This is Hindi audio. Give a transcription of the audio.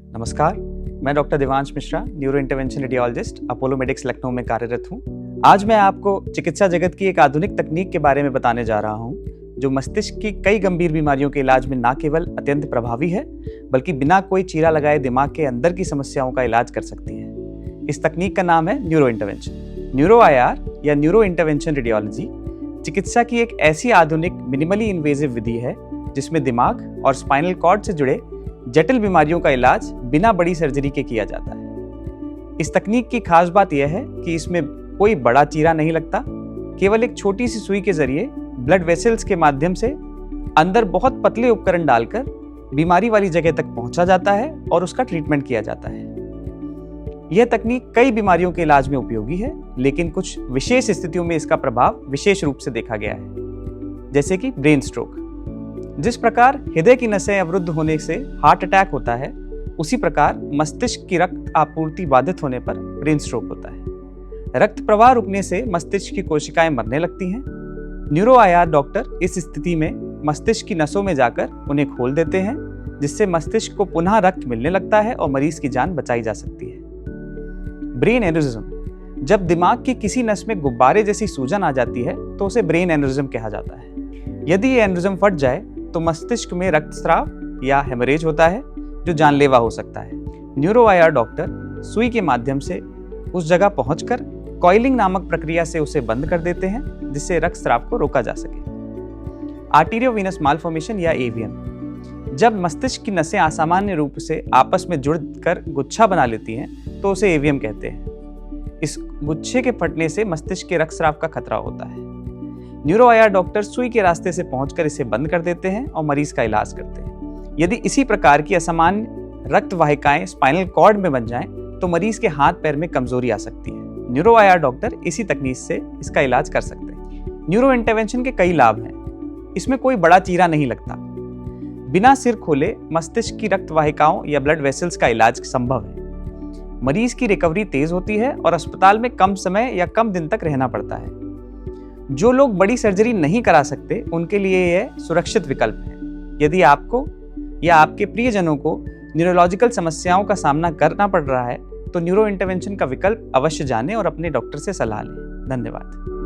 नमस्कार, मैं doctor Devansh Mishra, neuro intervention radiologist, Apollo medics Lucknow में कार्यरत हूँ। आज मैं आपको चिकित्सा जगत की एक आधुनिक तकनीक के बारे में बताने जा रहा हूँ, जो मस्तिष्क की कई गंभीर बीमारियों के इलाज में न केवल अत्यंत प्रभावी है, बल्कि बिना कोई चीरा लगाए दिमाग के अंदर की समस्याओं का इलाज कर सकती है। इस तकनीक का नाम है न्यूरो इंटरवेंशन। न्यूरो IR या न्यूरो इंटरवेंशन रेडियोलॉजी चिकित्सा की एक ऐसी आधुनिक मिनिमली इन्वेजिव विधि है जिसमें दिमाग और स्पाइनल कॉर्ड से जुड़े जटिल बीमारियों का इलाज बिना बड़ी सर्जरी के किया जाता है। इस तकनीक की खास बात यह है कि इसमें कोई बड़ा चीरा नहीं लगता, केवल एक छोटी सी सुई के जरिए ब्लड वेसल्स के माध्यम से अंदर बहुत पतले उपकरण डालकर बीमारी वाली जगह तक पहुंचा जाता है और उसका ट्रीटमेंट किया जाता है। यह तकनीक कई बीमारियों के इलाज में उपयोगी है, लेकिन कुछ विशेष स्थितियों में इसका प्रभाव विशेष रूप से देखा गया है, जैसे कि ब्रेन स्ट्रोक। जिस प्रकार हृदय की नसें अवरुद्ध होने से हार्ट अटैक होता है, उसी प्रकार मस्तिष्क की रक्त आपूर्ति बाधित होने पर ब्रेन स्ट्रोक होता है। रक्त प्रवाह रुकने से मस्तिष्क की कोशिकाएं मरने लगती हैं। न्यूरो IR डॉक्टर इस स्थिति में मस्तिष्क की नसों में जाकर उन्हें खोल देते हैं, जिससे मस्तिष्क को पुनः रक्त मिलने लगता है और मरीज की जान बचाई जा सकती है। ब्रेन एन्यूरिज्म: जब दिमाग की किसी नस में गुब्बारे जैसी सूजन आ जाती है तो उसे ब्रेन एन्यूरिज्म कहा जाता है। यदि ये एन्यूरिज्म फट जाए तो मस्तिष्क में रक्तस्राव या हेमरेज होता है, जो जानलेवा हो सकता है। न्यूरो IR डॉक्टर सुई के माध्यम से उस जगह पहुंचकर कॉइलिंग नामक प्रक्रिया से उसे बंद कर देते हैं, जिससे रक्तस्राव को रोका जा सके। आर्टेरियोवेनस मालफॉर्मेशन या AVM: जब मस्तिष्क की नसें असामान्य रूप से आपस में जुड़कर गुच्छा बना लेती हैं तो उसे AVM कहते हैं। इस गुच्छे के फटने से मस्तिष्क के रक्तस्राव का खतरा होता है। न्यूरो IR डॉक्टर सुई के रास्ते से पहुंचकर इसे बंद कर देते हैं और मरीज का इलाज करते हैं। यदि इसी प्रकार की असामान्य रक्त वाहिकाएं स्पाइनल कॉर्ड में बन जाएं तो मरीज के हाथ पैर में कमजोरी आ सकती है। न्यूरो IR डॉक्टर इसी तकनीक से इसका इलाज कर सकते हैं। न्यूरो इंटरवेंशन के कई लाभ हैं। इसमें कोई बड़ा चीरा नहीं लगता। बिना सिर खोले मस्तिष्क की रक्त वाहिकाओं या ब्लड वेसल्स का इलाज संभव है। मरीज की रिकवरी तेज होती है और अस्पताल में कम समय या कम दिन तक रहना पड़ता है। जो लोग बड़ी सर्जरी नहीं करा सकते, उनके लिए यह सुरक्षित विकल्प है। यदि आपको या आपके प्रियजनों को न्यूरोलॉजिकल समस्याओं का सामना करना पड़ रहा है, तो न्यूरो इंटरवेंशन का विकल्प अवश्य जानें और अपने डॉक्टर से सलाह लें। धन्यवाद।